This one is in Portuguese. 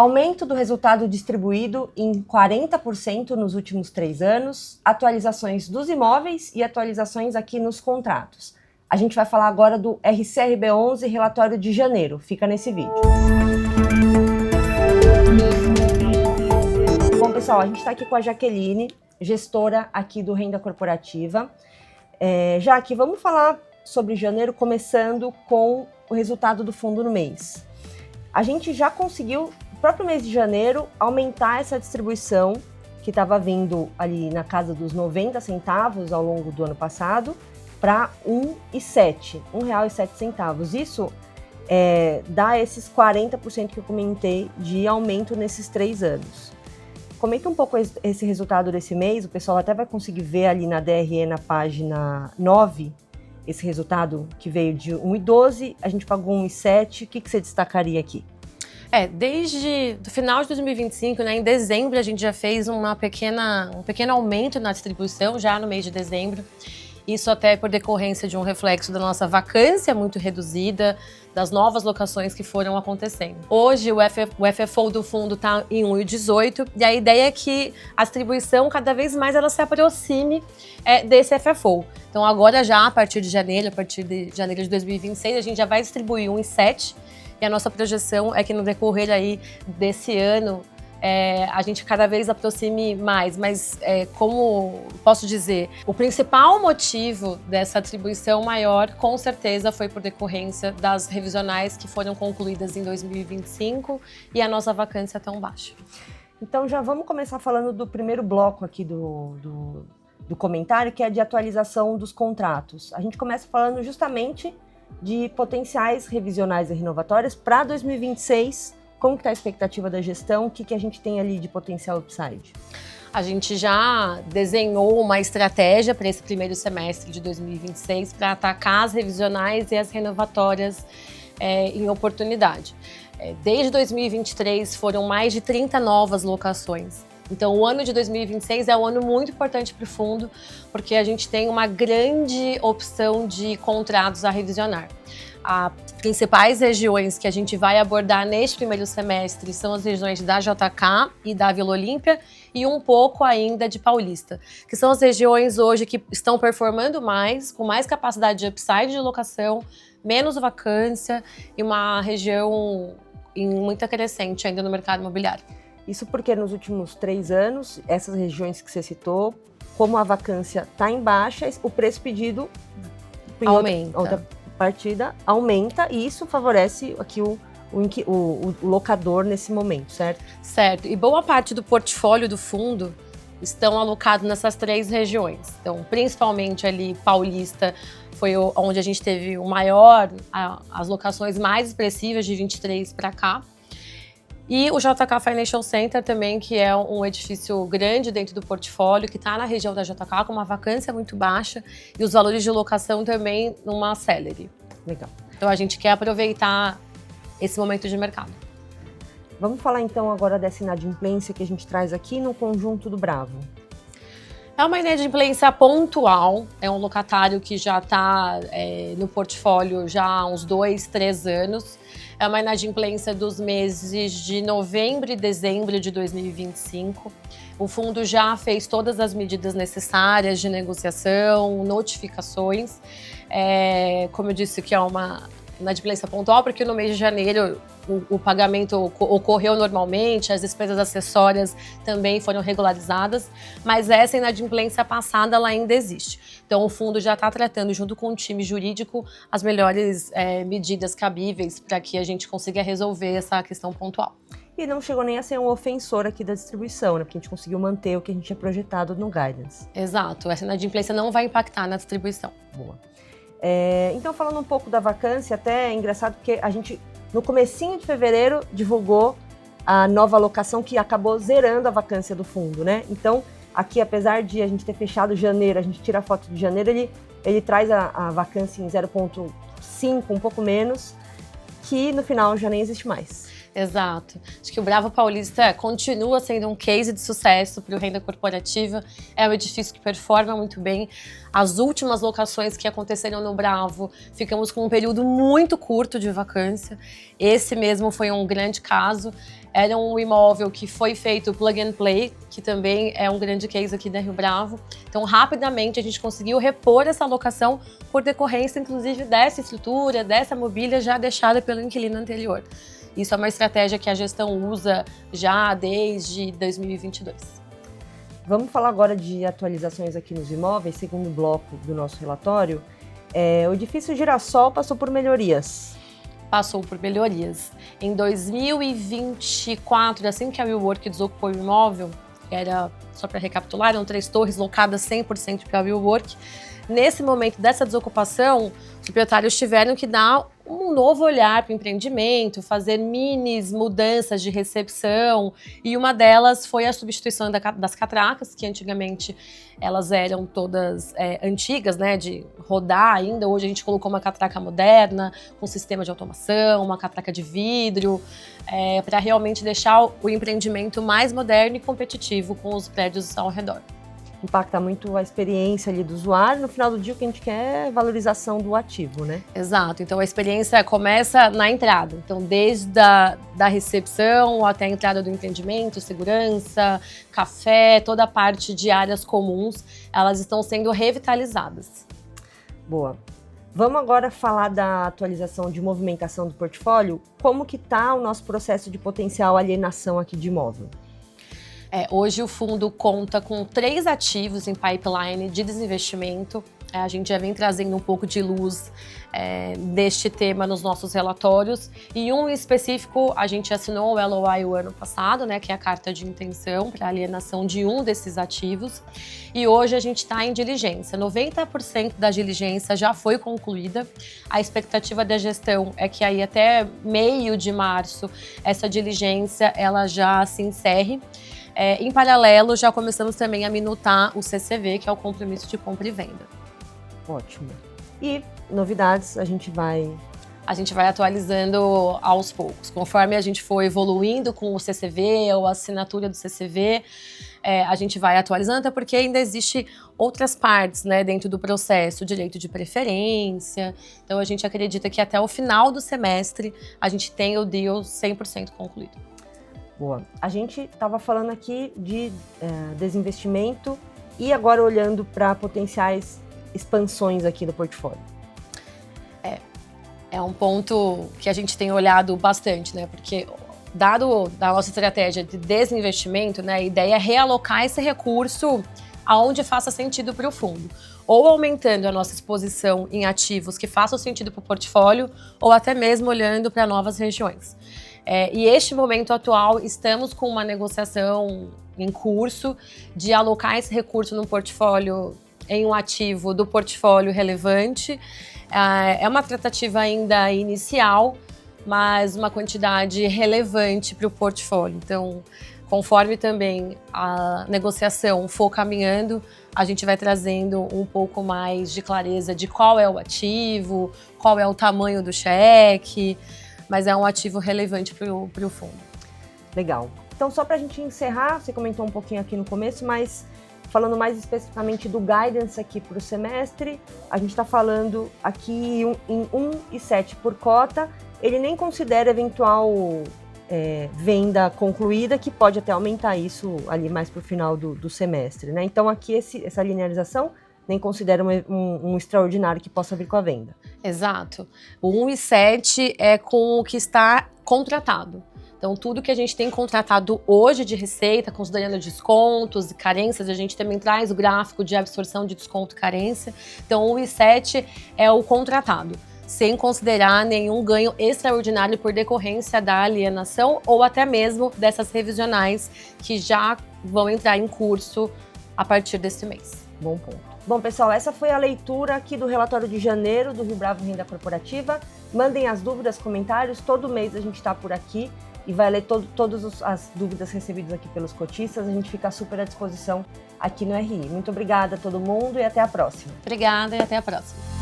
Aumento do resultado distribuído em 40% nos últimos 3 anos, atualizações dos imóveis e atualizações aqui nos contratos. A gente vai falar agora do RCRB11, relatório de janeiro. Fica nesse vídeo. Bom, pessoal, a gente está aqui com a Jaqueline, gestora aqui do Renda Corporativa. Jaque, vamos falar sobre janeiro, começando com o resultado do fundo no mês. A gente já conseguiu, no próprio mês de janeiro, aumentar essa distribuição, que estava vindo ali na casa dos 90 centavos ao longo do ano passado, para R$ 1,07. Isso dá esses 40% que eu comentei de aumento nesses 3 anos. Comenta um pouco esse resultado desse mês, o pessoal até vai conseguir ver ali na DRE, na página 9, esse resultado que veio de 1,12, a gente pagou 1,7, o que você destacaria aqui? Desde o final de 2025, né, em dezembro, a gente já fez um pequeno aumento na distribuição, já no mês de dezembro. Isso até por decorrência de um reflexo da nossa vacância muito reduzida, das novas locações que foram acontecendo. Hoje o FFO do fundo está em 1,18 e a ideia é que a distribuição cada vez mais ela se aproxime desse FFO. Então agora já a partir de janeiro de 2026, a gente já vai distribuir 1,7 e a nossa projeção é que no decorrer aí desse ano a gente cada vez aproxime mais, mas como posso dizer, o principal motivo dessa atribuição maior, com certeza, foi por decorrência das revisionais que foram concluídas em 2025 e a nossa vacância tão baixa. Então já vamos começar falando do primeiro bloco aqui do comentário, que é de atualização dos contratos. A gente começa falando justamente de potenciais revisionais e renovatórias para 2026. Como que está a expectativa da gestão? O que a gente tem ali de potencial upside? A gente já desenhou uma estratégia para esse primeiro semestre de 2026 para atacar as revisionais e as renovatórias em oportunidade. Desde 2023 foram mais de 30 novas locações. Então o ano de 2026 é um ano muito importante para o fundo, porque a gente tem uma grande opção de contratos a revisionar. As principais regiões que a gente vai abordar neste primeiro semestre são as regiões da JK e da Vila Olímpia e um pouco ainda de Paulista, que são as regiões hoje que estão performando mais, com mais capacidade de upside de locação, menos vacância e uma região em muita crescente ainda no mercado imobiliário. Isso porque nos últimos 3 anos, essas regiões que você citou, como a vacância está em baixa, o preço pedido aumenta. Outra partida aumenta e isso favorece aqui o locador nesse momento, certo? Certo. E boa parte do portfólio do fundo estão alocados nessas 3 regiões. Então, principalmente ali Paulista foi onde a gente teve o maior, as locações mais expressivas de 23 para cá. E o JK Financial Center também, que é um edifício grande dentro do portfólio, que está na região da JK, com uma vacância muito baixa e os valores de locação também numa acelere. Legal. Então a gente quer aproveitar esse momento de mercado. Vamos falar então agora dessa inadimplência que a gente traz aqui no conjunto do Bravo. É uma inadimplência pontual, é um locatário que já está no portfólio já há uns 2, 3 anos. É uma inadimplência dos meses de novembro e dezembro de 2025. O fundo já fez todas as medidas necessárias de negociação, notificações. Como eu disse, que é uma inadimplência pontual, porque no mês de janeiro o pagamento ocorreu normalmente, as despesas acessórias também foram regularizadas, mas essa inadimplência passada ela ainda existe. Então o fundo já está tratando, junto com o time jurídico, as melhores medidas cabíveis para que a gente consiga resolver essa questão pontual. E não chegou nem a ser um ofensor aqui da distribuição, né? Porque a gente conseguiu manter o que a gente tinha projetado no guidance. Exato, essa inadimplência não vai impactar na distribuição. Boa. Então, falando um pouco da vacância, até é engraçado porque a gente, no comecinho de fevereiro, divulgou a nova alocação que acabou zerando a vacância do fundo, né? Então, aqui, apesar de a gente ter fechado janeiro, a gente tira a foto de janeiro, ele traz a vacância em 0,5, um pouco menos, que no final já nem existe mais. Exato. Acho que o Bravo Paulista continua sendo um case de sucesso para o renda corporativa. É um edifício que performa muito bem. As últimas locações que aconteceram no Bravo, ficamos com um período muito curto de vacância. Esse mesmo foi um grande caso. Era um imóvel que foi feito plug and play, que também é um grande case aqui da Rio Bravo. Então, rapidamente, a gente conseguiu repor essa locação por decorrência, inclusive, dessa estrutura, dessa mobília já deixada pelo inquilino anterior. Isso é uma estratégia que a gestão usa já desde 2022. Vamos falar agora de atualizações aqui nos imóveis, segundo bloco do nosso relatório. O edifício Girassol passou por melhorias. Passou por melhorias. Em 2024, assim que a WeWork desocupou o imóvel, só para recapitular, eram 3 torres locadas 100% para a WeWork. Nesse momento dessa desocupação, os proprietários tiveram que dar um novo olhar para o empreendimento, fazer minis mudanças de recepção, e uma delas foi a substituição das catracas, que antigamente elas eram todas antigas, né, de rodar ainda. Hoje a gente colocou uma catraca moderna, com sistema de automação, uma catraca de vidro, para realmente deixar o empreendimento mais moderno e competitivo com os prédios ao redor. Impacta muito a experiência ali do usuário. No final do dia, o que a gente quer é valorização do ativo, né? Exato. Então, a experiência começa na entrada. Então, desde da recepção até a entrada do empreendimento, segurança, café, toda a parte de áreas comuns, elas estão sendo revitalizadas. Boa. Vamos agora falar da atualização de movimentação do portfólio. Como que está o nosso processo de potencial alienação aqui de imóvel? Hoje o fundo conta com 3 ativos em pipeline de desinvestimento. A gente já vem trazendo um pouco de luz deste tema nos nossos relatórios. E um em específico, a gente assinou o LOI o ano passado, né, que é a carta de intenção para alienação de um desses ativos. E hoje a gente está em diligência. 90% da diligência já foi concluída. A expectativa da gestão é que aí até meio de março essa diligência ela já se encerre. Em paralelo, já começamos também a minutar o CCV, que é o compromisso de compra e venda. Ótimo. E novidades a gente vai atualizando aos poucos. Conforme a gente for evoluindo com o CCV ou a assinatura do CCV, a gente vai atualizando, até porque ainda existe outras partes, né, dentro do processo, direito de preferência. Então, a gente acredita que até o final do semestre a gente tem o deal 100% concluído. Boa. A gente estava falando aqui de desinvestimento e agora olhando para potenciais expansões aqui do portfólio. É um ponto que a gente tem olhado bastante, né? Porque, dado a nossa estratégia de desinvestimento, né, a ideia é realocar esse recurso aonde faça sentido para o fundo. Ou aumentando a nossa exposição em ativos que façam sentido para o portfólio, ou até mesmo olhando para novas regiões. E este momento atual, estamos com uma negociação em curso de alocar esse recurso no portfólio, em um ativo do portfólio relevante. É uma tratativa ainda inicial, mas uma quantidade relevante para o portfólio. Então, conforme também a negociação for caminhando, a gente vai trazendo um pouco mais de clareza de qual é o ativo, qual é o tamanho do cheque, mas é um ativo relevante para o fundo. Legal. Então, só para a gente encerrar, você comentou um pouquinho aqui no começo, mas falando mais especificamente do guidance aqui para o semestre, a gente está falando aqui em 1,7 por cota. Ele nem considera eventual venda concluída, que pode até aumentar isso ali mais para o final do semestre, né? Então, aqui essa linearização nem considera um extraordinário que possa vir com a venda. Exato. O 1,7 é com o que está contratado. Então, tudo que a gente tem contratado hoje de receita, considerando descontos e carências, a gente também traz o gráfico de absorção de desconto e carência. Então, o 1,7 é o contratado, sem considerar nenhum ganho extraordinário por decorrência da alienação ou até mesmo dessas revisionais que já vão entrar em curso a partir desse mês. Bom ponto. Bom, pessoal, essa foi a leitura aqui do relatório de janeiro do Rio Bravo Renda Corporativa. Mandem as dúvidas, comentários. Todo mês a gente está por aqui e vai ler todas as dúvidas recebidas aqui pelos cotistas. A gente fica super à disposição aqui no RI. Muito obrigada a todo mundo e até a próxima. Obrigada e até a próxima.